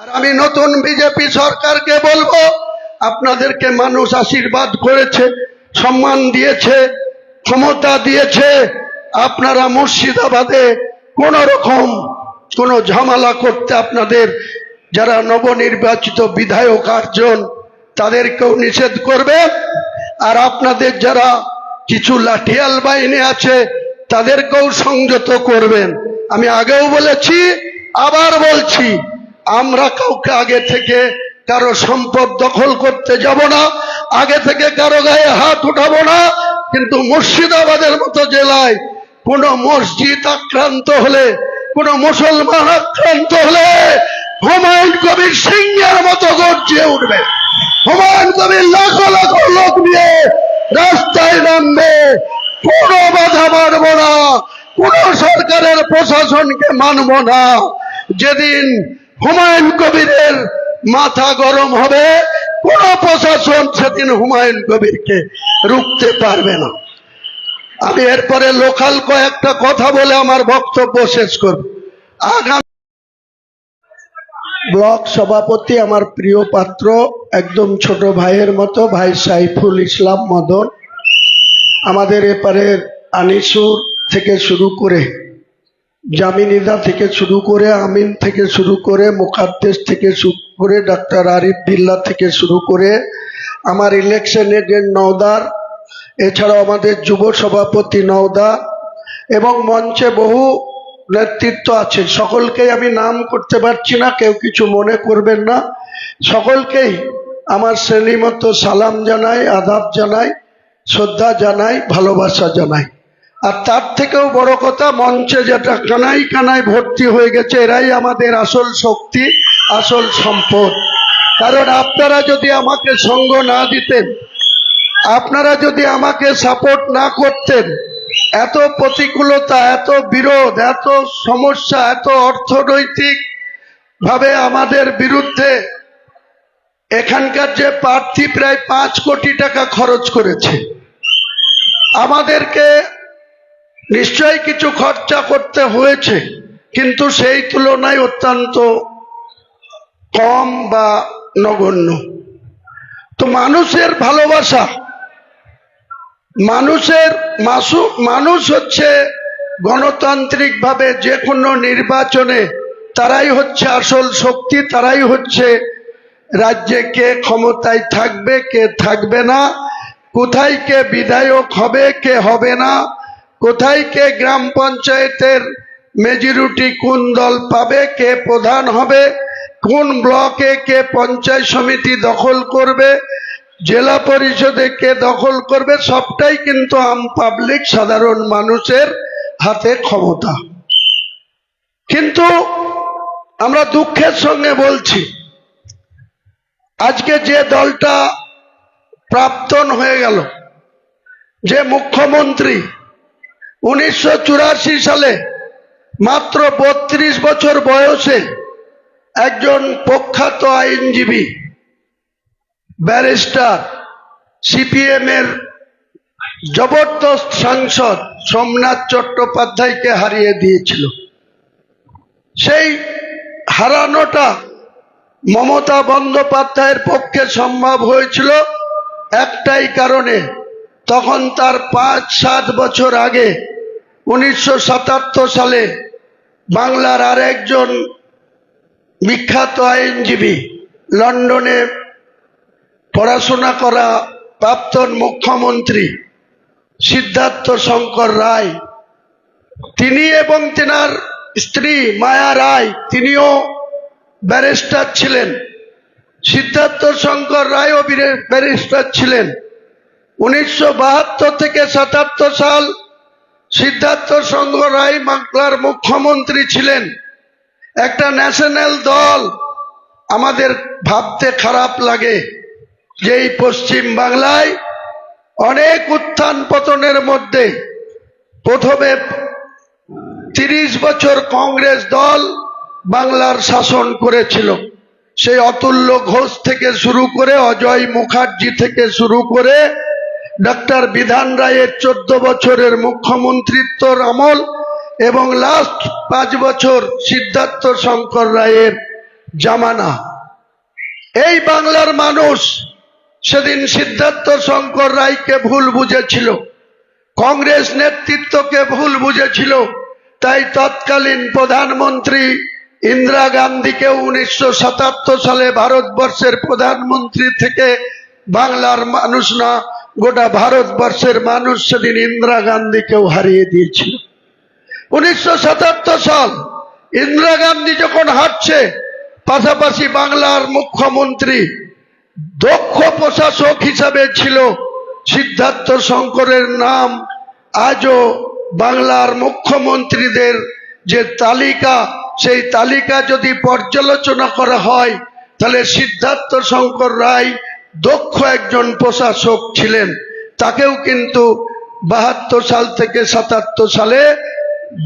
আর আমি নতুন বিজেপি সরকারকে বলবো, আপনাদেরকে মানুষ আশীর্বাদ করেছে, সম্মান দিয়েছে, ক্ষমতা দিয়েছে। আপনারা মুর্শিদাবাদে কোন রকম কোন ঝামেলা করতে, আপনাদের যারা নবনির্বাচিত বিধায়ক 8 জন তাদেরকেও নিষেধ করবেন। আর আপনাদের যারা কিছু লাঠিয়াল বাহিনী আছে তাদেরকেও সংযত করবেন। আমি আগেও বলেছি, আবার বলছি, আমরা কাউকে আগে থেকে কারো সম্পদ দখল করতে যাব না, আগে থেকে কারো গায়ে হাত উঠাবো না। কিন্তু মুর্শিদাবাদের মতো জেলায় কোন মসজিদ আক্রান্ত হলে, কোন মুসলমান আক্রান্ত হলে হুমায়ুন কবির সিংহের মতো গর্জে উঠবে। হুমায়ুন কবির লাখো লাখো লোক নিয়ে রাস্তায় নামবে। কোনো বাধা মানব না, কোন সরকারের প্রশাসনকে মানব না। যেদিন হুমায়ুন কবিরের মাথা গরম হবে, কোন প্রশাসন সেদিন হুমায়ুন কবিরকে রুখতে পারবে না। আমি এরপরে লোকাল কয়েকটা কথা বলে আমার বক্তব্য শেষ করব। আগামী ব্লক সভাপতি আমার প্রিয় পাত্র, একদম ছোট ভাইয়ের মতো, ভাই সাইফুল ইসলাম মদন, আমাদের এপারের আনিসুর থেকে শুরু করে, জামিনিদা থেকে শুরু করে, আমিন থেকে শুরু করে, মুকাদ্দেস থেকে শুরু করে, ডাক্তার আরিফ বিল্লাহ থেকে শুরু করে, আমার ইলেকশন এজেন্ট নওদার, এছাড়াও আমাদের যুব সভাপতি নওদা এবং মঞ্চে বহু নেতৃত্ব আছে। সকলকেই আমি নাম করতে পারছি না, কেউ কিছু মনে করবেন না। সকলকেই আমার শ্রেণী মতো সালাম জানাই, আদাব জানাই, শ্রদ্ধা জানাই, ভালোবাসা জানাই। আর তার থেকেও বড় কথা, মঞ্চে যেটা কানাই কানাই ভর্তি হয়ে গেছে, এরাই আমাদের আসল শক্তি, আসল সম্পদ। কারণ আপনারা যদি আমাকে সঙ্গ না দিতেন, আপনারা যদি আমাকে সাপোর্ট না করতেন, এত প্রতিকূলতা, এত বিরোধ, এত সমস্যা, এত অর্থনৈতিক ভাবে আমাদের বিরুদ্ধে এখানকার যে প্রার্থী প্রায় 5 কোটি টাকা খরচ করেছে, আমাদেরকে নিশ্চয়ই কিছু খরচা করতে হয়েছে, কিন্তু সেই তুলনায় অত্যন্ত কম বা নগণ্য। তো মানুষের ভালোবাসা, মানুষ হচ্ছে গণতান্ত্রিকভাবে যে কোনো নির্বাচনে তারাই হচ্ছে আসল শক্তি, তারাই হচ্ছে রাজ্যে কে ক্ষমতায় থাকবে, কে থাকবে না, কোথায় কে বিধায়ক হবে, কে হবে না, কোথায় কে গ্রাম পঞ্চায়েতের মেজরিটি কোন দল পাবে, কে প্রধান হবে, কোন ব্লকে কে পঞ্চায়েত সমিতি দখল করবে, জেলা পরিষদে কে দখল করবে, সবটাই কিন্তু আম পাবলিক, সাধারণ মানুষের হাতে ক্ষমতা। কিন্তু আমরা দুঃখের সঙ্গে বলছি, আজকে যে দলটা প্রাক্তন হয়ে গেল, যে মুখ্যমন্ত্রী 1984 সালে মাত্র 32 বছর বয়সে একজন প্রখ্যাত আইনজীবী, ব্যারিস্টার, সিপিএম এর জবরদস্ত সাংসদ সোমনাথ চট্টোপাধ্যায়কে হারিয়ে দিয়েছিল। সেই হারানোটা মমতা বন্দ্যোপাধ্যায়ের পক্ষে সম্ভব হয়েছিল একটাই কারণে, তখন তার 5-7 বছর আগে 1977 সালে বাংলার আরেকজন বিখ্যাত আইনজীবী, লন্ডনে পড়াশোনা করা প্রাক্তন মুখ্যমন্ত্রী সিদ্ধার্থ শঙ্কর রায়, তিনি এবং তেনার স্ত্রী মায়া রায়, তিনিও ব্যারিস্টার ছিলেন। সিদ্ধার্থ শঙ্কর রায়ও ব্যারিস্টার ছিলেন। 1972 থেকে 77 সাল সিদ্ধার্থ শঙ্কর রায় বাংলার মুখ্যমন্ত্রী ছিলেন। একটা ন্যাশনাল দল, আমাদের ভাবতে খারাপ লাগে যে এই পশ্চিম বাংলায় অনেক উত্থান পতনের মধ্যে প্রথমে 30 বছর কংগ্রেস দল বাংলার শাসন করেছিল। সেই অতুল্য ঘোষ থেকে শুরু করে, অজয় মুখার্জি থেকে শুরু করে, ডাক্তার বিধান রায়ের 14 বছরের মুখ্যমন্ত্রিত্বর আমল এবং লাস্ট 5 বছর সিদ্ধার্থ শঙ্কর রায়ের জামানা। এই বাংলার মানুষ সেদিন সিদ্ধার্থ শঙ্কর রায়কে ভুল বুঝেছিল, কংগ্রেস নেতৃত্বকে ভুল বুঝেছিল। তাই তৎকালীন প্রধানমন্ত্রী ইন্দিরা গান্ধীকে 1977 সালে ভারতবর্ষের প্রধানমন্ত্রী থেকে বাংলার মানুষ না, গোটা ভারতবর্ষের মানুষ সেদিন ইন্দিরা গান্ধীকেও হারিয়ে দিয়েছিল। 1977 সাল ইন্দিরা গান্ধী যখন হাঁটছে, পাশাপাশি বাংলার মুখ্যমন্ত্রী দক্ষ প্রশাসক হিসাবে ছিল সিদ্ধার্থ শঙ্করের নাম। আজও বাংলার মুখ্যমন্ত্রীদের যে তালিকা, সেই তালিকা যদি পর্যালোচনা করা হয় তাহলে সিদ্ধার্থ শঙ্কর রায় দক্ষ একজন প্রশাসক ছিলেন। তাকেও কিন্তু 72 সাল থেকে 77 সালে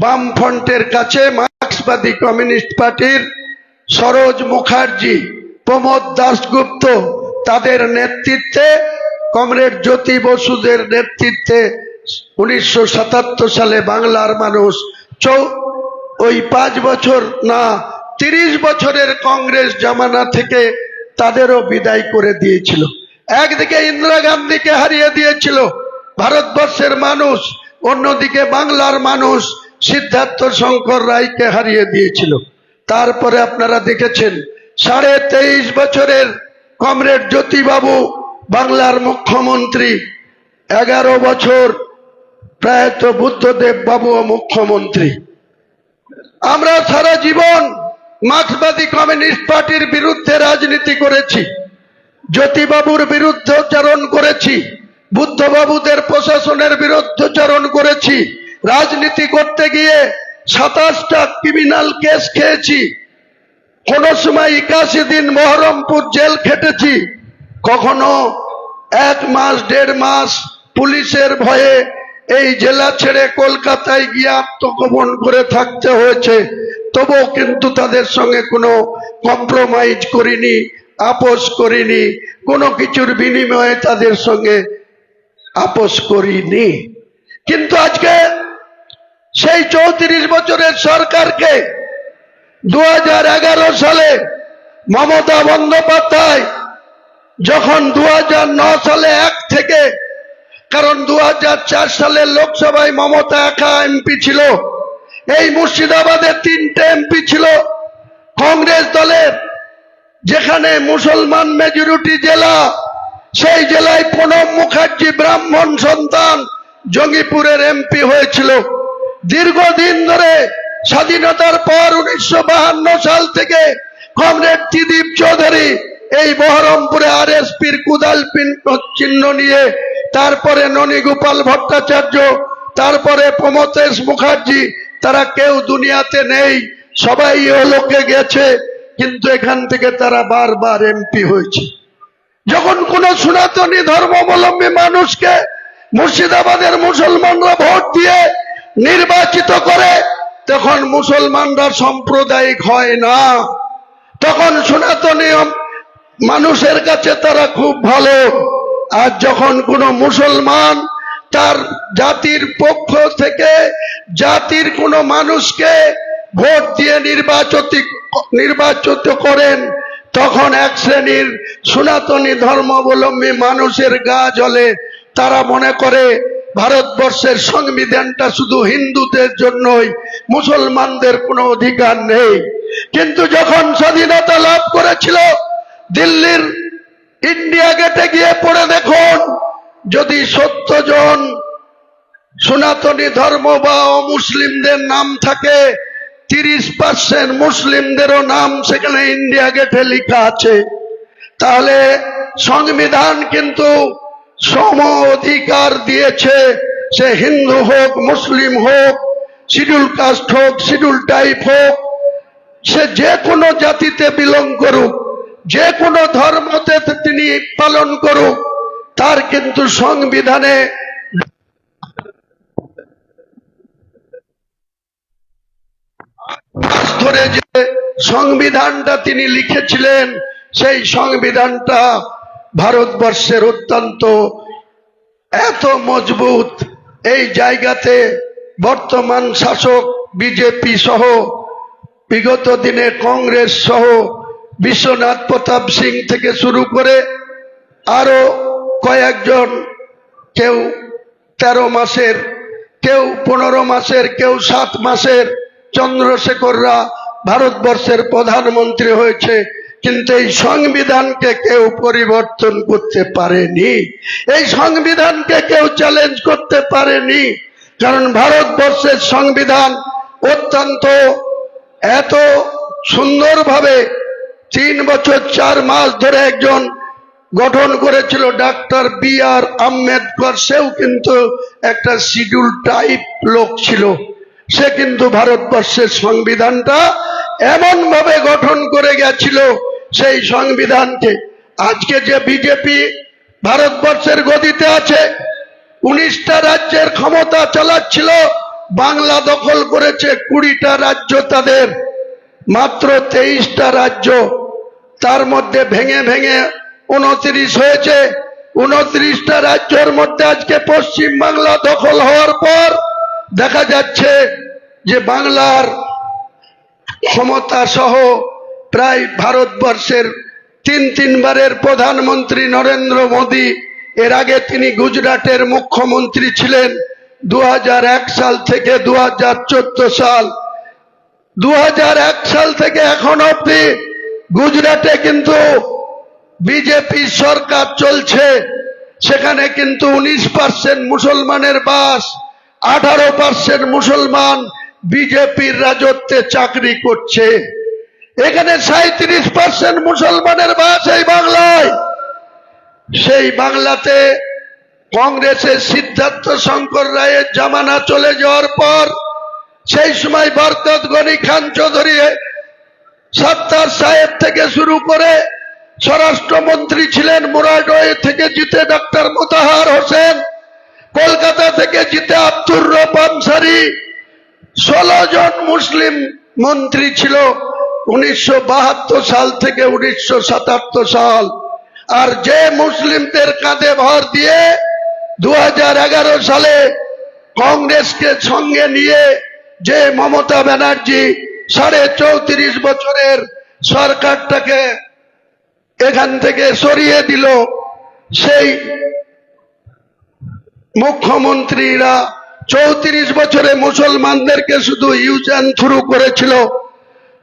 বামফ্রন্টের কাছে মার্ক্সবাদী কমিউনিস্ট পার্টির সরোজ মুখার্জি, প্রমোদ দাশগুপ্ত তাদের নেতৃত্বে, কমরেড জ্যোতি বসুদের নেতৃত্বে 1977 সালে বাংলার মানুষ ওই 5 বছর না 30 বছরের কংগ্রেস জামানা থেকে তাদেরও বিদায় করে দিয়েছিল। একদিকে ইন্দিরা গান্ধীকে হারিয়ে দিয়েছিল ভারতবর্ষের মানুষ, অন্যদিকে বাংলার মানুষ সিদ্ধার্থ শঙ্কর রায়কে হারিয়ে দিয়েছিল। তারপরে আপনারা দেখেছেন 23.5 বছরের কমরেড জ্যোতিবাবু বাংলার মুখ্যমন্ত্রী, 11 বছর প্রয়াত বুদ্ধদেব বাবুও মুখ্যমন্ত্রী। আমরা সারা জীবন মার্ক্সবাদী কমিউনিস্ট পার্টির বিরুদ্ধে রাজনীতি করেছি, জ্যোতিবাবুর বিরুদ্ধচারণ করেছি, বুদ্ধবাবুদের প্রশাসনের বিরুদ্ধচারণ করেছি। রাজনীতি করতে গিয়ে 27টা ক্রিমিনাল কেস খেয়েছি, কোন সময় 81 দিন বহরমপুর জেল খেটেছি, কখনো 1 মাস 1.5 মাস পুলিশের ভয়ে এই জেলা ছেড়ে কলকাতায় গিয়ে আত্মগোপন করে থাকতে হয়েছে। তবুও কিন্তু তাদের সঙ্গে কোনো কম্প্রোমাইজ করিনি, আপোষ করিনি, কোনো কিছুর বিনিময়ে তাদের সঙ্গে আপোষ করিনি। কিন্তু আজকে সেই 34 বছরের সরকারকে 2011 সালে মমতা বন্দ্যোপাধ্যায় যখন 2009 সালে 1 থেকে, কারণ 2004 সালে লোকসভায় মমতা একা এমপি ছিল, এই মুর্শিদাবাদে 3টে এমপি ছিল কংগ্রেস দলের, যেখানে মুসলমান মেজরিটি জেলা, সেই জেলায় প্রণব মুখার্জি ব্রাহ্মণ সন্তান জঙ্গিপুরের এমপি হয়েছিল। দীর্ঘদিন ধরে স্বাধীনতার পর 1952 সাল থেকে কমরেড ত্রিদীপ চৌধুরী এই বহরমপুরে আরএসপির কুদাল চিহ্ন নিয়ে, তারপরে ননীগোপাল ভট্টাচার্য, তারপরে প্রমথেশ মুখার্জি, তারা কেউ দুনিয়াতে নেই, সবাই লোকে গেছে, কিন্তু এখান থেকে তারা বারবার এমপি হয়েছে। যখন কোন সনাতনী ধর্মাবলম্বী মানুষকে মুর্শিদাবাদের মুসলমানরা ভোট দিয়ে নির্বাচিত করে, তখন মুসলমানরা সাম্প্রদায়িক হয় না, তখন সনাতনী মানুষের কাছে তারা খুব ভালো। আর যখন কোনো মুসলমান তার জাতির পক্ষ থেকে জাতির কোনো মানুষকে ভোট দিয়ে নির্বাচিত করেন, তখন এক শ্রেণীর সনাতনী ধর্মাবলম্বী মানুষের গা জ্বলে। তারা মনে করে ভারতবর্ষের সংবিধানটা শুধু হিন্দুদের জন্যই, মুসলমানদের কোনো অধিকার নেই। কিন্তু যখন স্বাধীনতা লাভ করেছিল, দিল্লির ইন্ডিয়া গেটে গিয়ে পড়ে দেখুন, যদি 70 জন সনাতনী ধর্ম বা অমুসলিমদের নাম থাকে, 30% মুসলিমদেরও নাম সেখানে ইন্ডিয়া গেটে লেখা আছে। তাহলে সংবিধান কিন্তু সম অধিকার দিয়েছে, সে হিন্দু হোক, মুসলিম হোক, শিডিউল কাস্ট হোক, শিডিউল টাইপ হোক, সে যে কোনো জাতিতে বিলং করুক, যে কোনো ধর্মতে তিনি পালন করুক, তার কিন্তু সংবিধানে ধরে যে সংবিধানটা তিনি লিখেছিলেন, সেই সংবিধানটা ভারতবর্ষের অত্যন্ত এত মজবুত। এই জায়গাতে বর্তমান শাসক বিজেপি সহ, বিগত দিনে কংগ্রেস সহ বিশ্বনাথ প্রতাপ সিং থেকে শুরু করে আরো কয়েকজন, কেউ 13 মাসের, কেউ 15 মাসের, কেউ 7 মাসের চন্দ্রশেখররা ভারতবর্ষের প্রধানমন্ত্রী হয়েছে, কিন্তু এই সংবিধানকে কেউ পরিবর্তন করতে পারেনি, এই সংবিধানকে কেউ চ্যালেঞ্জ করতে পারেনি। কারণ ভারতবর্ষের সংবিধান অত্যন্ত এত সুন্দরভাবে 3 বছর 4 মাস ধরে একজন গঠন করেছিল ডক্টর B.R. আম্বেদকর। সেও কিন্তু একটা শিডিউল টাইপ লোক ছিল, সে কিন্তু ভারতবর্ষের সংবিধানটা এমন ভাবে গঠন করে গেছিল, সেই সংবিধানকে আজকে যে বিজেপি ভারতবর্ষের গদিতে আছে, 19টা রাজ্যের ক্ষমতা চালাচ্ছিল, বাংলা দখল করেছে 20টা রাজ্য তাদের, মাত্র 23টা রাজ্য, তার মধ্যে ভেঙে ভেঙে 29 হয়েছে। 29টা রাজ্যের মধ্যে আজকে পশ্চিম বাংলা দখল হওয়ার পর দেখা যাচ্ছে যে বাংলার ক্ষমতা সহ প্রায় ভারতবর্ষের 3 বারের প্রধানমন্ত্রী নরেন্দ্র মোদী, এর আগে তিনি গুজরাটের মুখ্যমন্ত্রী ছিলেন 2001 সাল থেকে 2014 সাল। 2001 সাল থেকে এখন অবধি গুজরাটে কিন্তু বিজেপি সরকার চলছে, সেখানে কিন্তু 19% মুসলমানের বাস, 18% মুসলমান বিজেপির রাজত্বে চাকরি করছে। এখানে 37% মুসলমানের বাস এই বাংলায়। সেই বাংলাতে কংগ্রেসের সিদ্ধার্থ শঙ্কর রায়ের জামানা চলে যাওয়ার পর সেই সময় বরকত গনি খান চৌধুরী, সত্তার সাহেব থেকে শুরু করে স্বরাষ্ট্রমন্ত্রী ছিলেন, মুরাডোয় থেকে জিতে ডক্টর মোতাহার হোসেন, কলকাতা থেকে জিতে আব্দুর রব আনসারী, 16 জন মুসলিম মন্ত্রী ছিল 1972 সাল থেকে 1977 সাল। আর যে মুসলিমদের কাঁধে ভর দিয়ে 2011 সালে কংগ্রেসকে সঙ্গে নিয়ে যে মমতা ব্যানার্জি 34.5 বছরের সরকারটাকে এখান থেকে সরিয়ে দিল, সেই মুখ্যমন্ত্রীরা 34 বছরে মুসলমানদেরকে শুধু ইউজ অ্যান্ড থ্রু করেছিল,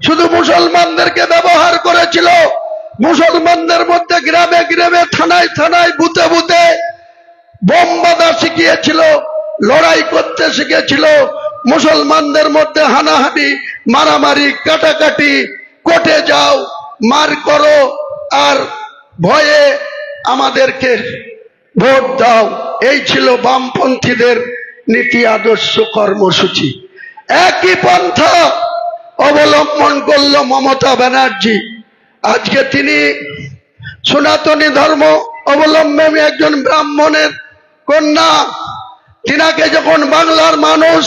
শুধু মুসলমানদেরকে ব্যবহার করেছিল, মুসলমানদের মধ্যে গ্রামে গ্রামে থানায় থানায় বুথে বুথে বোম বাঁধা শিখিয়েছিল, লড়াই করতে শিখেছিল, মুসলমানদের মধ্যে হানাহানি মারামারি কাটাকাটি, কোর্টে যাও মার করো আর ভয়ে আমাদেরকে ভোট দাও, এই ছিল বামপন্থীদের নীতি আদর্শ কর্মসূচি। একই পন্থা অবলম্বন করল মমতা ব্যানার্জি। আজকে তিনি সনাতনী ধর্ম অবলম্বনে একজন ব্রাহ্মণের কন্যা, তিনাকে যখন বাংলার মানুষ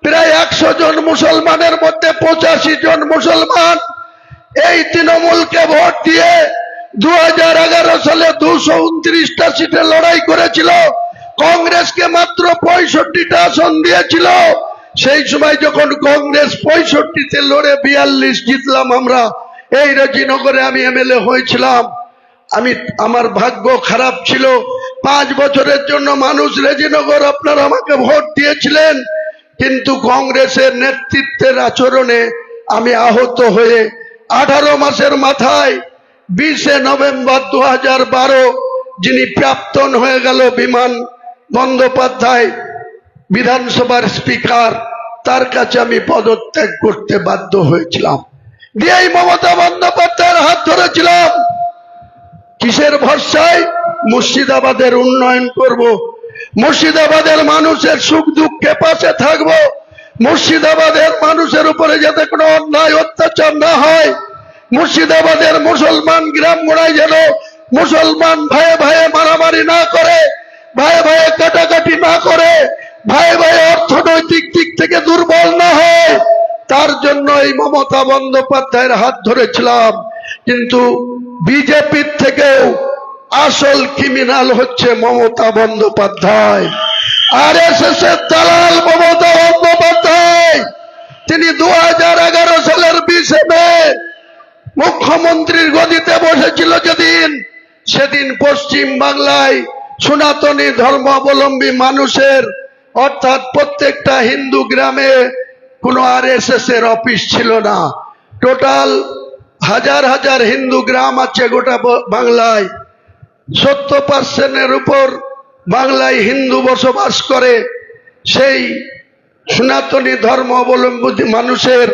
প্রায় 100 জন মুসলমানের মধ্যে 85 জন মুসলমান এই তৃণমূলকে ভোট দিয়ে 2011 সালে 229টা সিটে লড়াই করেছিল, কংগ্রেসকে মাত্র 65টা আসন দিয়েছিল। সেই সময় যখন কংগ্রেস 65তে লড়ে 42 জিতলাম আমরা, এই রেজিনগরে আমি এমএলএ হয়েছিলাম। আমার ভাগ্য খারাপ ছিল, 5 বছরের জন্য মানুষ রেজিনগর আপনারা আমাকে ভোট দিয়েছিলেন, কিন্তু কংগ্রেসের নেতৃত্বের আচরণে আমি আহত হয়ে 18 মাসের মাথায় 20 নভেম্বর 2012 যিনি প্রাক্তন হয়ে গেল বিমান বন্দ্যোপাধ্যায় বিধানসভার স্পিকার, তার কাছে আমি পদত্যাগ করতে বাধ্য হয়েছিলাম। দিয়েই মমতা বন্দ্যোপাধ্যায়ের হাত ধরেছিলাম। কিসের ভরসায়? মুর্শিদাবাদের উন্নয়ন করব, মুর্শিদাবাদের মানুষের সুখ দুঃখে পাশে থাকব, মুর্শিদাবাদের মানুষের উপরে যাতে কোনো অন্যায় অত্যাচার না হয়, মুর্শিদাবাদের মুসলমান গ্রাম গোড়ায় যেন মুসলমান ভাইয়ে ভাইয়ে মারামারি না করে, ভাইয়ে ভাইয়ে কাটাকাটি না করে, ভাইয়ে ভাইয়ে অর্থনৈতিক দিক থেকে দুর্বল না হয়, তার জন্য এই মমতা বন্দ্যোপাধ্যায়ের হাত ধরেছিলাম। কিন্তু বিজেপির থেকেও আসল ক্রিমিনাল হচ্ছে মমতা বন্দ্যোপাধ্যায়, আরএসএস এর দালাল মমতা বন্দ্যোপাধ্যায়। তিনি 2011 সালের 20 মে মুখ্যমন্ত্রীর গদিতে বসেছিল যেদিন, সেদিন পশ্চিম বাংলায় সনাতনী ধর্মাবলম্বী মানুষের অর্থাৎ প্রত্যেকটা হিন্দু গ্রামে কোনো RSS এর অফিস ছিল না। টোটাল হাজার হাজার হিন্দু গ্রাম আছে গোটা বাংলায়। 70% উপর বাংলায় হিন্দু বসবাস করে। সেই সনাতনী ধর্মাবলম্বী মানুষের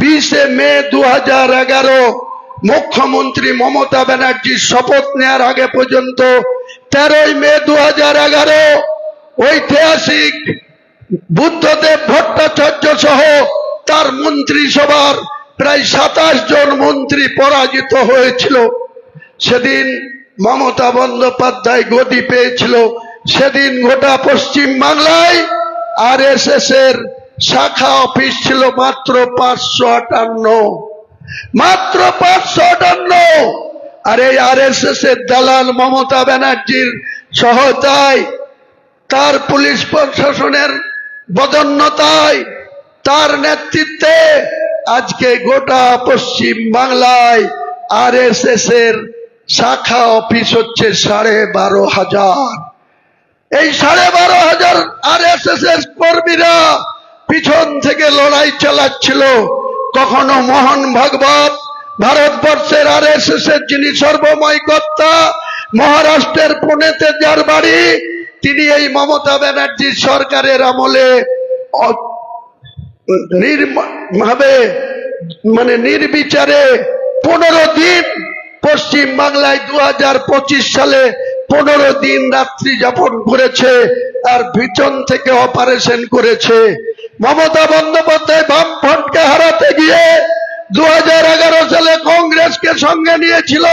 20 মে 2011 মুখ্যমন্ত্রী মমতা ব্যানার্জির শপথ নেওয়ার আগে পর্যন্ত 13 মে 2011 ঐতিহাসিক বুদ্ধদেব ভট্টাচার্য সহ তার মন্ত্রিসভার প্রায় 27 জন মন্ত্রী পরাজিত হয়েছিল। সেদিন মমতা বন্দ্যোপাধ্যায় গদি পেয়েছিল। সেদিন গোটা পশ্চিম বাংলায় RSS এর শাখা অফিস ছিল মাত্র 558, মাত্র 558। আর এই RSS এর দালাল মমতা ব্যানার্জির সহায়তায়, তার পুলিশ প্রশাসনের বদান্যতায়, তার নেতৃত্বে আজকে গোটা পশ্চিম বাংলায় RSS এর শাখা অফিস হচ্ছে 12,500। এই 12,500 RSS এর কর্মীরা পিছন থেকে লড়াই চালাচ্ছিল। কখনো মোহন ভাগবত, ভারতবর্ষের RSS এর যিনি সর্বময় কর্তা, মহারাষ্ট্রের পুনেতে যার বাড়ি, তিনি এই মমতা ব্যানার্জির সরকারের আমলে নির্বিচারে 15 দিন পশ্চিম বাংলায় 2025 সালে 15 দিন রাত্রি যাপন করেছে আর পিছন থেকে অপারেশন করেছে। মমতা বন্দ্যোপাধ্যায় বামফ্রন্টকে হারাতে গিয়ে 2011 সালে কংগ্রেসকে সঙ্গে নিয়েছিল,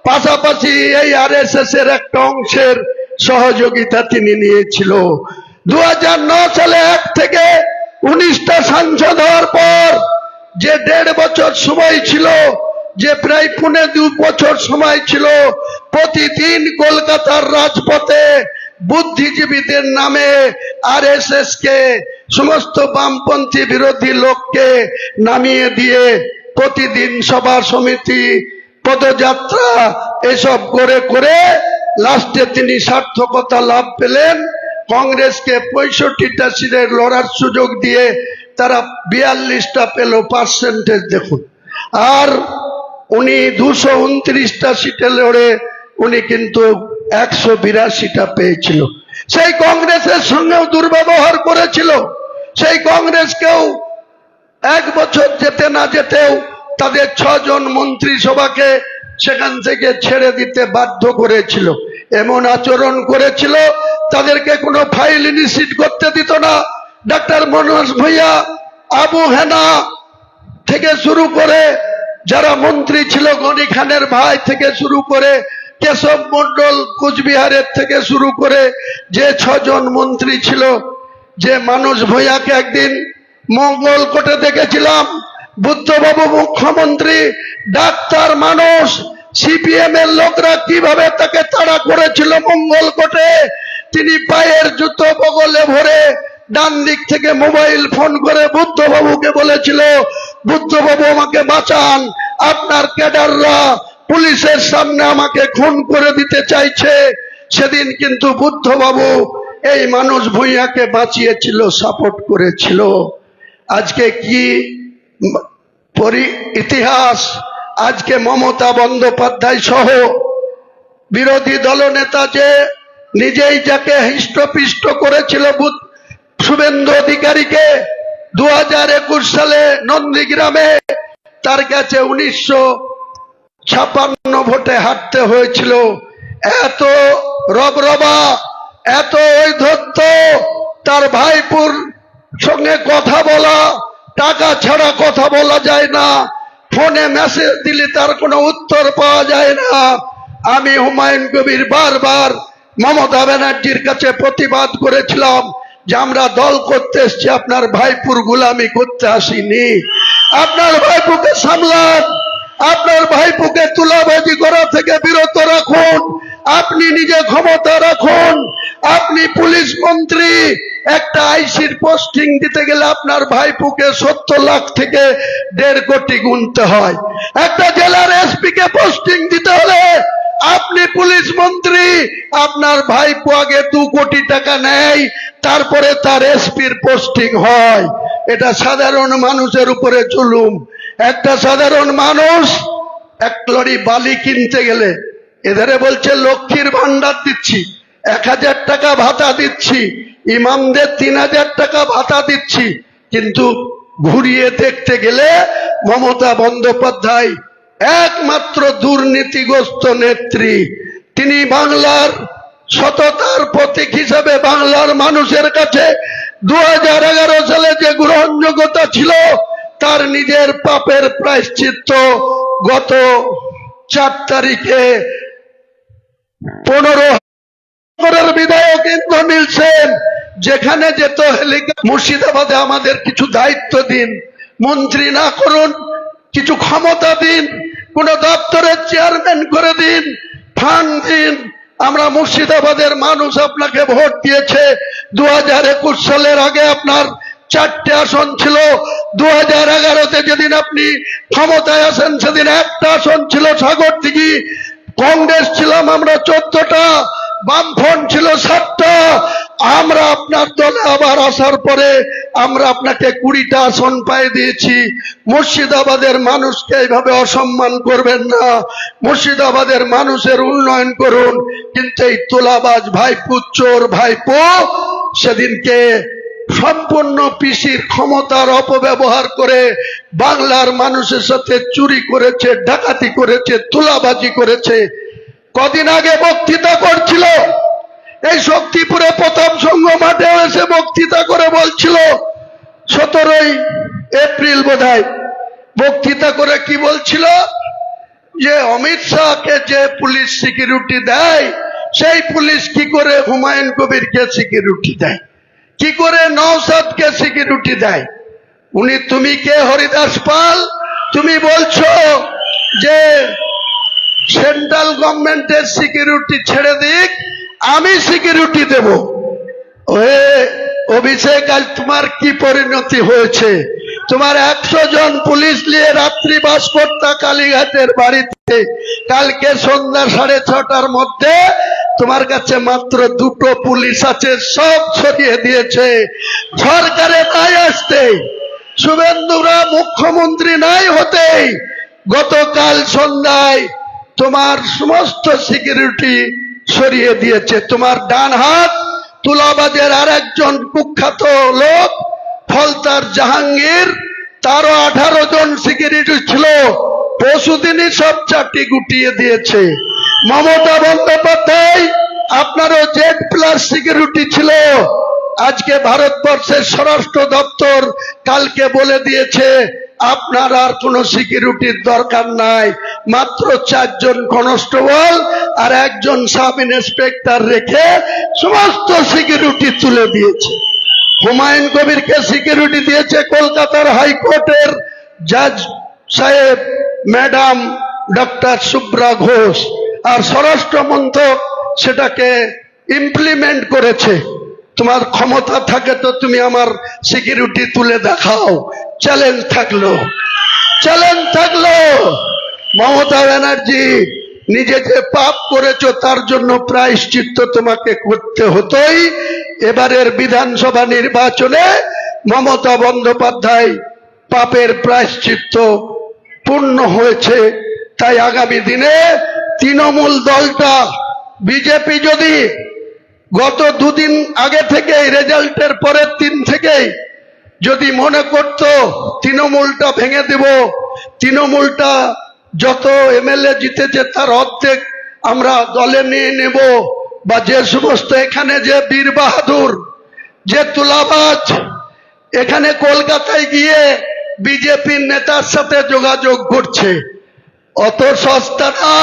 পাশাপাশি এই RSS এর একটা অংশের সহযোগিতা তিনি নিয়েছিল। 2009 সালে 1 থেকে 19টা সাংসদ হওয়ার পর যে 1.5 বছর সময় ছিল, যে প্রায় 2.5 বছর সময় ছিল, প্রতিদিন কলকাতার রাজপথে বুদ্ধিজীবীদের নামে RSS কে, সমস্ত বামপন্থী বিরোধী লোককে নামিয়ে দিয়ে প্রতিদিন সভা সমিতি, পদযাত্রা এসব করে করে লাস্টে তিনি সার্থকতা লাভ পেলেন। কংগ্রেসকে 65টা সিটে লড়ার সুযোগ দিয়ে তারা 42টা পেল, পার্সেন্টেজ দেখুন। আর উনি 229টা সিটে লড়ে উনি কিন্তু 182টা পেয়েছিল। সেই কংগ্রেসের সঙ্গেও দুর্ব্যবহার করেছিল। সেই কংগ্রেসকেও 1 বছর যেতে না যেতেও তাদের 6 জন মন্ত্রিসভাকে সেখান থেকে ছেড়ে দিতে বাধ্য করেছিল। এমন আচরণ করেছিল, তাদেরকে কোনো ফাইল ইনিশিয়েট করতে দিত না। ডাক্তার মনোজ ভূঁইয়া, আবু হেনা থেকে শুরু করে যারা মন্ত্রী ছিল, গনি খানের ভাই থেকে শুরু করে কেশব মন্ডল কুচবিহারের থেকে শুরু করে যে 6 জন মন্ত্রী ছিল, যে মানুষ ভূঁইয়াকে একদিন মঙ্গলকোটে দেখেছিলাম, বুদ্ধবাবু মুখ্যমন্ত্রী, ডাক্তার মানুষ, CPM এর লোকরা কিভাবে তাকে তাড়া করেছিল মঙ্গলকোটে। তিনি পায়ের জুতো বগলে ভরে ডান দিক থেকে মোবাইল ফোন করে বুদ্ধবাবুকে বলেছিল, বুদ্ধবাবু আমাকে বাঁচান, আপনার ক্যাডাররা পুলিশের সামনে আমাকে খুন করে দিতে চাইছে। সেদিন কিন্তু বুদ্ধবাবু এই মানুষ ভূঁইয়াকে বাঁচিয়েছিল, সাপোর্ট করেছিল। আজকে কি ইতিহাস! আজকে মমতা বন্দ্যোপাধ্যায় সহ বিরোধী দলনেতা যে নিজেই যাকে হৃষ্টপিষ্ট করেছিল শুভেন্দু অধিকারীকে 2021 সালে নন্দীগ্রামে, তার কাছে 1956 ভোটে হারতে হয়েছিল। এত রবরবা, এত ঔদ্ধত্য, তার ভাইপুর সঙ্গে কথা বলা, টাকা ছাড়া কথা বলা যায় না, ফোনে মেসেজ দিলে তার কোনো উত্তর পাওয়া যায় না। আমি হুমায়ুন কবির বারবার মমতা ব্যানার্জির কাছে প্রতিবাদ করেছিলাম যে আমরা দল করতে এসছি, আপনার ভাইপুর গোলামি করতে আসিনি। আপনার ভাইপুকে সামলান, আপনার ভাইপুকে তুলাবাজি করা থেকে বিরত রাখুন, আপনি নিজে ক্ষমতা রাখুন, আপনি আপনি পুলিশ মন্ত্রী, একটা আইসির পোস্টিং দিতে গেলে আপনার ভাইপুকে 70 লাখ থেকে 1.5 কোটি গুনতে হয়। একটা জেলার এসপি কে পোস্টিং দিতে হলে আপনি পুলিশ মন্ত্রী, আপনার ভাইপো আগে 2 কোটি টাকা নেয়, তারপরে তার এসপির পোস্টিং হয়। এটা সাধারণ মানুষের উপরে জুলুম। একটা সাধারণ মানুষ এক লরি বালি কিনতে গেলে এধারে বলছে লক্ষ্মীর ভান্ডার দিচ্ছি, 1000 টাকা ভাতা দিচ্ছি, ইমামদের 3000 টাকা ভাতা দিচ্ছি, কিন্তু ঘুরিয়ে দেখতে গেলে মমতা বন্দ্যোপাধ্যায় একমাত্র দুর্নীতিগ্রস্ত নেত্রী। তিনি বাংলার সততার প্রতীক হিসেবে বাংলার মানুষের কাছে 2011 সালে যে গ্রহণযোগ্যতা ছিল, তার নিজের পাপের প্রায়শ্চিত্ত গত 4 তারিখে 15 বিধায়ক ইন্দ্রনীল সেন যেখানে যেত হেলিকপ্টার, মুর্শিদাবাদে আমাদের কিছু দায়িত্ব দিন, মন্ত্রী না করুন, কিছু ক্ষমতা দিন, কোন দপ্তরের চেয়ারম্যান করে দিন, ফান্ড দিন। আমরা মুর্শিদাবাদের মানুষ আপনাকে ভোট দিয়েছে। 2021 সালের আগে আপনার 4টে আসন ছিল, 2011-তে যেদিন আপনি ক্ষমতায় আসেন সেদিন একটা আসন ছিল সাগরদিঘি। কংগ্রেস ছিলাম আমরা 14টা, বামফ্রন্ট ছিল 7টা। আমরা আপনার দলে আবার আসার পরে আমরা আপনাকে 20টা আসন পাই দিয়েছি। মুর্শিদাবাদের মানুষকে এইভাবে অসম্মান করবেন না, মুর্শিদাবাদের মানুষের উন্নয়ন করুন। কিন্তু এই তোলাবাজ ভাইপো, চোর ভাইপো সেদিনকে সম্পূর্ণ পিসির ক্ষমতার অপব্যবহার করে বাংলার মানুষের সাথে চুরি করেছে, ডাকাতি করেছে, তোলাবাজি করেছে। কদিন আগে বক্তৃতা করছিল, এই শক্তিপুরে প্রথম সংঘ মাঠে এসে বক্তৃতা করে বলছিল, 17 এপ্রিল বোধহয় বক্তৃতা করে কি বলছিল, যে অমিত শাহকে যে পুলিশ সিকিউরিটি দেয়, সেই পুলিশ কি করে হুমায়ুন কবিরকে সিকিউরিটি দেয়, কি করে নওশাদকে সিকিউরিটি দেয়। তুমি কে হরিদাস পাল? তুমি বলছো যে সেন্ট্রাল গভর্নমেন্টের সিকিউরিটি ছেড়ে দিক, আমি সিকিউরিটি দেব। ওহে অভিষেক, আজ তোমার কি পরিণতি হয়েছে? তোমার 100 জন পুলিশ নিয়ে রাত্রিবাস করতা কালীঘাটের বাড়িতে, কালকে সন্ধ্যা 6:30টার মধ্যে তোমার কাছে মাত্র 2টো পুলিশ আছে, সব সরিয়ে দিয়েছে। সরকারে নাই আসতে, শুভেন্দুরা মুখ্যমন্ত্রী নাই হতে, গতকাল সন্ধ্যায় তোমার সমস্ত সিকিউরিটি সরিয়ে দিয়েছে। তোমার ডান হাত তুলাবাজের আর একজন কুখ্যাত লোক ফলতার জাহাঙ্গীর, তারও 18 জন সিকিউরিটি ছিল, পরশুদিনই সব চারটি গুটিয়ে দিয়েছে। মমতা বন্দ্যোপাধ্যায়, আপনারও Z+ সিকিউরিটি ছিল। আজকে ভারতবর্ষের স্বরাষ্ট্র দপ্তর কালকে বলে দিয়েছে আপনার আর কোনো সিকিউরিটির দরকার নাই, মাত্র 4 জন কনস্টেবল আর 1 জন সাব ইন্সপেক্টর রেখে সমস্ত সিকিউরিটি তুলে দিয়েছে। হুমায়ুন কবিরকে সিকিউরিটি দিয়েছে কলকাতার হাইকোর্টের জাজ সাহেব ম্যাডাম ডক্টর সুব্রা ঘোষ, আর স্বরাষ্ট্র মন্ত্রক সেটাকে ইমপ্লিমেন্ট করেছে। তোমার ক্ষমতা থাকে তো তুমি আমার সিকিউরিটি তুলে দেখাও। চ্যালেঞ্জ থাকলো, চ্যালেঞ্জ থাকলো। মমতা ব্যানার্জি, নিজে যে পাপ করেছো তার জন্য প্রায়শ্চিত্ত তোমাকে করতে হতোই। এবারের বিধানসভা নির্বাচনে মমতা বন্দ্যোপাধ্যায় পাপের প্রায়শ্চিত্ত পূর্ণ হয়েছে। তাই আগামী দিনে তৃণমূল দলটা, বিজেপি যদি গত 2 দিন আগে থেকে রেজাল্টের পরের দিন থেকেই যদি মনে করত তৃণমূলটা ভেঙে দেব, তৃণমূলটা যত এমএলএ জিতেছে তার অর্ধেক আমরা দলে নিয়ে নেব, বা যে সমস্ত এখানে যে বীর বাহাদুর, যে তুলাবাজ এখানে কলকাতায় গিয়ে বিজেপির নেতার সাথে যোগাযোগ করছে, অত সস্তা না।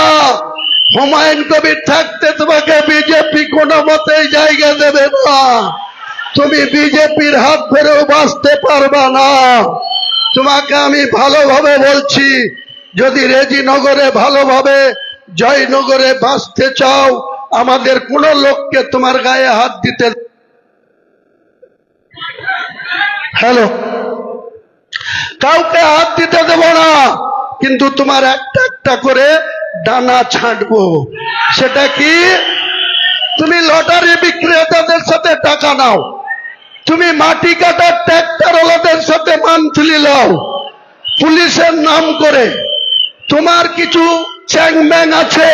হুমায়ুন কবির থাকতে তোমাকে বিজেপি কোনো মতেই জায়গা দেবে না। তুমি বিজেপির হাত ধরেও বাঁচতে পারবা না। তোমাকে আমি ভালোভাবে বলছি, যদি রেজিনগরে ভালোভাবে জয়নগরে বাঁচতে চাও, আমাদের কোন লোককে তোমার গায়ে হাত দিতে, হ্যালো, কাউকে হাত দিতে দেব না, কিন্তু তোমার একটা একটা করে ডানা ছাঁটবো। সেটা কি? তুমি লটারি বিক্রেতাদের সাথে টাকা নাও, তুমি মাটি কাটার ট্র্যাক্টরওয়ালাদের সাথে মান্থলি নাও পুলিশের নাম করে। তোমার কিছু চ্যাংম্যাং আছে,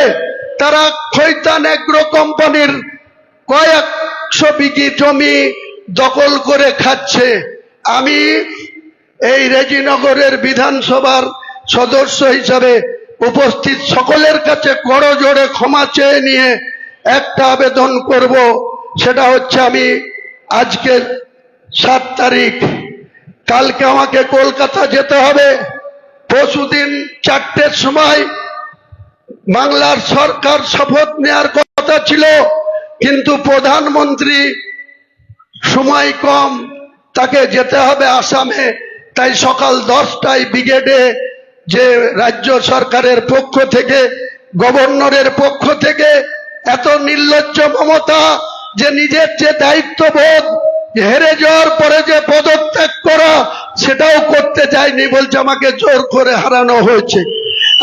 তারা খৈতান এগ্রো কোম্পানির কয়েকশো বিঘি জমি দখল করে খাচ্ছে। আমি এই রেজিনগরের বিধানসভার সদস্য হিসাবে উপস্থিত সকলের কাছে করজোড়ে ক্ষমা চেয়ে নিয়ে একটা আবেদন করব, সেটা হচ্ছে আমি আজকের 7 তারিখ, কালকে আমাকে কলকাতা যেতে হবে। পরশুদিন 4টের সময় বাংলার সরকার শপথ নেওয়ার কথা ছিল, কিন্তু প্রধানমন্ত্রী সময় কম, তাকে যেতে হবে আসামে। তাই সকাল 10টায় ব্রিগেডে যে রাজ্য সরকারের পক্ষ থেকে, গভর্নরের পক্ষ থেকে এত নির্লজ্জ মমতা, যে নিজের যে দায়িত্ববোধ, হেরে যাওয়ার পরে যে পদত্যাগ করা, সেটাও করতে চায়নি, বলছে আমাকে জোর করে হারানো হয়েছে।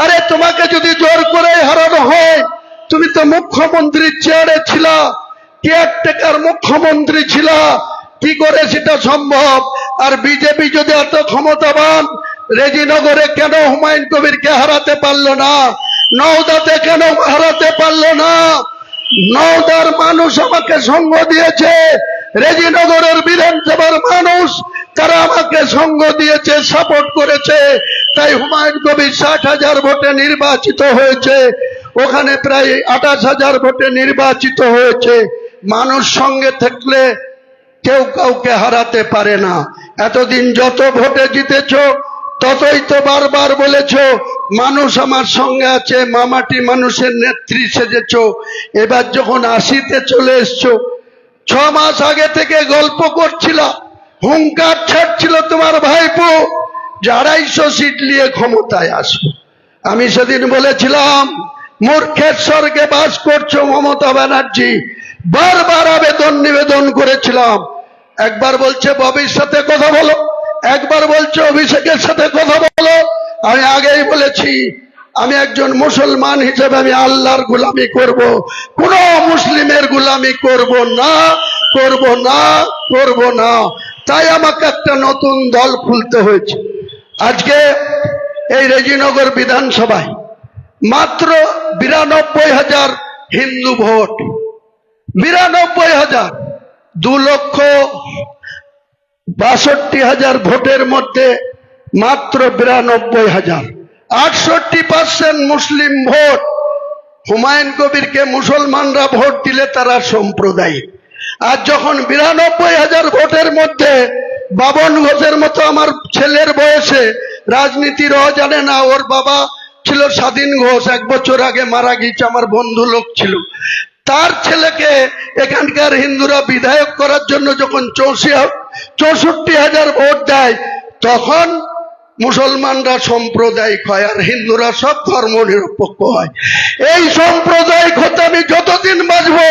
আরে তোমাকে যদি জোর করে হারানো হয়, তুমি তো মুখ্যমন্ত্রীর চেয়ারে ছিলা, কেয়ারটেকার মুখ্যমন্ত্রী ছিলা, কি করে সেটা সম্ভব? আর বিজেপি যদি এত ক্ষমতাবান, রেজিনগরে কেন হুমায়ুন কবিরকে হারাতে পারলো না? নওদাতে কেন হারাতে পারলো না? নওদার মানুষ আমাকে সঙ্গ দিয়েছে, রেজিনগরের বিধানসভার মানুষ তারা আমাকে সঙ্গ দিয়েছে, সাপোর্ট করেছে, তাই হুমায়ুন কবির 60,000 ভোটে নির্বাচিত হয়েছে, ওখানে প্রায় 28,000 ভোটে নির্বাচিত হয়েছে। মানুষ সঙ্গে থাকলে কেউ কাউকে হারাতে পারে না। এতদিন যত ভোটে জিতেছ, ততই তো বারবার বলেছ মানুষ আমার সঙ্গে আছে, মামাটি মানুষের নেত্রী সেজেছ। এবার যখন 80তে চলে এসছো, 6 মাস আগে থেকে গল্প করছিল, হুঙ্কার ছাড়ছিল তোমার ভাইপো যে 250 সিট নিয়ে ক্ষমতায় আসবো। আমি সেদিন বলেছিলাম মূর্খের স্বর্গে বাস করছো মমতা ব্যানার্জি, বারবার আবেদন নিবেদন করেছিলাম। একবার বলছে ববির সাথে কথা বলো, একবার বলছে অভিষেকের সাথে কথা বলো। আমি আগেই বলেছি, আমি একজন মুসলমান হিসেবে আমি আল্লাহর গোলামি করব, কোন মুসলিমের গোলামি করব না, করব না, করব না। তাই আমাকে একটা নতুন দল খুলতে হয়েছে। আজকে এই রেজিনগর বিধানসভায় মাত্র 92,000 হিন্দু ভোট, 92,000, 2,62,000 ভোটের মধ্যে মাত্র 92,000, 68% মুসলিম ভোট। হুমায়ুন কবিরকে মুসলমানরা ভোট দিলে তারা সাম্প্রদায়িক। আর যখন 92,000 ভোটের মধ্যে বাবন ঘোষের মতো আমার ছেলের বয়সে, রাজনীতির জানে না, ওর বাবা ছিল স্বাধীন ঘোষ, 1 বছর আগে মারা গিয়েছে, আমার বন্ধু লোক ছিল, তার ছেলেকে এখানকার হিন্দুরা বিধায়ক করার জন্য যখন 64,000 ভোট দেয়, তখন মুসলমানরা সাম্প্রদায়িক হয় আর হিন্দুরা সব ধর্ম নিরপেক্ষ হয়। এই সাম্প্রদায়িক হতে আমি যতদিন বাঁচবো,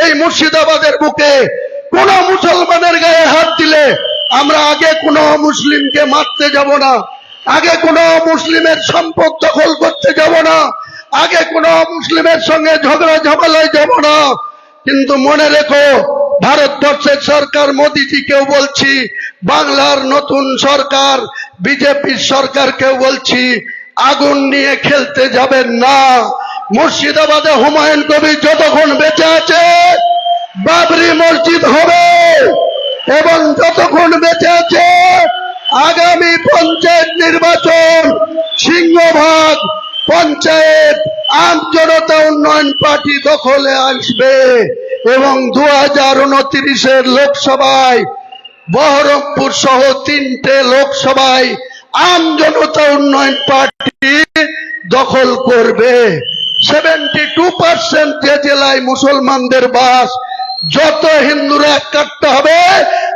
এই মুর্শিদাবাদের বুকে কোন মুসলমানের গায়ে হাত দিলে আমরা আগে কোন মুসলিমকে মারতে যাব না, আগে কোন মুসলিমের সম্পদ দখল করতে যাব না, আগে কোন মুসলিমের সঙ্গে ঝগড়া ঝামেলায় যাব না। কিন্তু মনে রেখো, ভারতবর্ষের সরকার মোদিজিকেও বলছি, বাংলার নতুন সরকার বিজেপির সরকারকেও বলছি, আগুন নিয়ে খেলতে যাবেন না। মুর্শিদাবাদে হুমায়ুন কবির যতক্ষণ বেঁচে আছে বাবরি মসজিদ হবে, এবং যতক্ষণ বেঁচে আছে আগামী পঞ্চায়েত নির্বাচন সিংহভাগ পঞ্চায়েত আম জনতা উন্নয়ন পার্টি দখলে আসবে, এবং 2029-এর লোকসভায় বহরমপুর সহ 3টে লোকসভায় আম জনতা উন্নয়ন পার্টি দখল করবে। 72% যে জেলায় মুসলমানদের বাস, যত হিন্দুরা একটা হবে,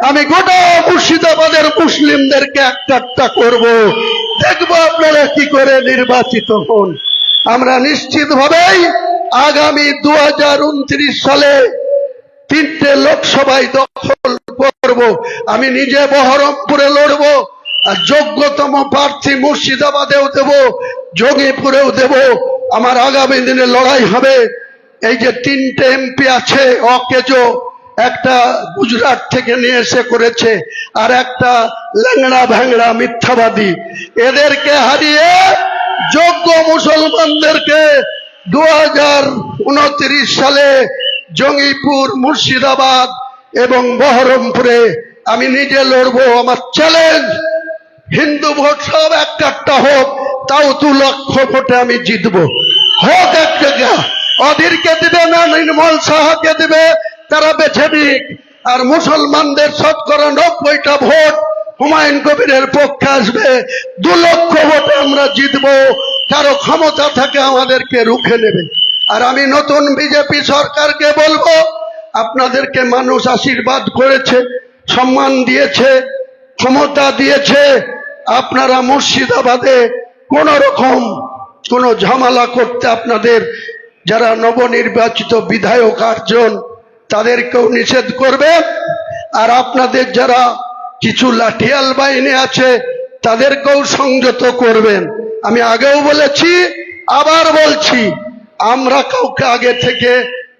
আমি গোটা মুর্শিদাবাদের মুসলিমদেরকে একটা করব। দেখবো আপনারা কি করে নির্বাচিত হন। আমরা নিশ্চিতভাবেই আগামী 2029 সালে 3টে লোকসভায় দখল করব। আমি নিজে বহরমপুরে লড়ব, আর যোগ্যতম প্রার্থী মুর্শিদাবাদেও দেব, জঙ্গিপুরেও দেব। আমার আগামী দিনে লড়াই হবে। এই যে 3টে এমপি আছে অকেজো, একটা গুজরাট থেকে নিয়ে এসে করেছে, আর একটা ল্যাংড়া ভ্যাংড়া মিথ্যাবাদী, এদেরকে হারিয়ে যোগ্য মুসলমানদেরকে 2029 সালে জঙ্গিপুর, মুর্শিদাবাদ এবং বহরমপুরে আমি নিজে লড়বো। আমার চ্যালেঞ্জ, হিন্দু ভোট সব একটা হোক, তাও 2 লক্ষ ভোটে আমি জিতবো। হোক এক জায়গা, অধীরকে দিবে না নির্মল সাহাকে দিবে, তারা বেছে নিক। আর মুসলমানদের শতকরা 90টা ভোট হুমায়ুন কবিরের পক্ষে আসবে। 2 লক্ষ ভোটে আমরা জিতবো। কারো ক্ষমতা থাকে আমাদেরকে রুখে নেবে। আর আমি নতুন বিজেপি সরকারকে বলবো, আপনাদেরকে মানুষ আশীর্বাদ করেছে, সম্মান দিয়েছে, ক্ষমতা দিয়েছে। আপনারা মুর্শিদাবাদে কোন রকম কোন ঝামেলা করতে, আপনাদের যারা নবনির্বাচিত বিধায়ক 8 জন, তাদেরকেও নিষেধ করবেন। আর আপনাদের যারা কিছু লাঠিয়াল বাহিনী আছে, তাদেরকেও সংযত করবেন। আমি আগেও বলেছি, আবার বলছি, আমরা কাউকে আগে থেকে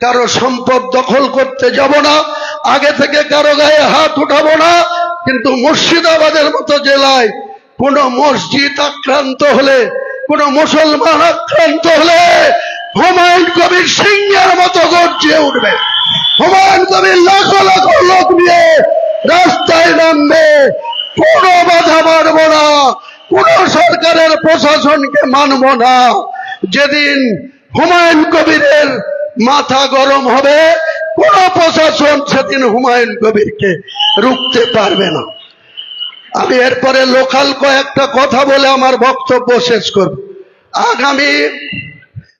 কারো সম্পদ দখল করতে যাব না, আগে থেকে কারো গায়ে হাত উঠাবো না। কিন্তু মুর্শিদাবাদের মতো জেলায় কোন মসজিদ আক্রান্ত হলে, কোন মুসলমান আক্রান্ত হলে হুমায়ুন কবির সিংহের মতো গর্জে উঠবে। হুমায়ুন কবির লাখো লাখো লোক নিয়ে রাস্তায় নামবে। কোন বাধা মানব না, কোন সরকারের প্রশাসনকে মানব না। যেদিন হুমায়ুন কবিরের মাথা গরম হবে, কোন প্রশাসন সেদিন হুমায়ুন কবিরকে রুখতে পারবে না। আমি এরপরে লোকাল কয়েকটা কথা বলে আমার বক্তব্য শেষ করব। আগামী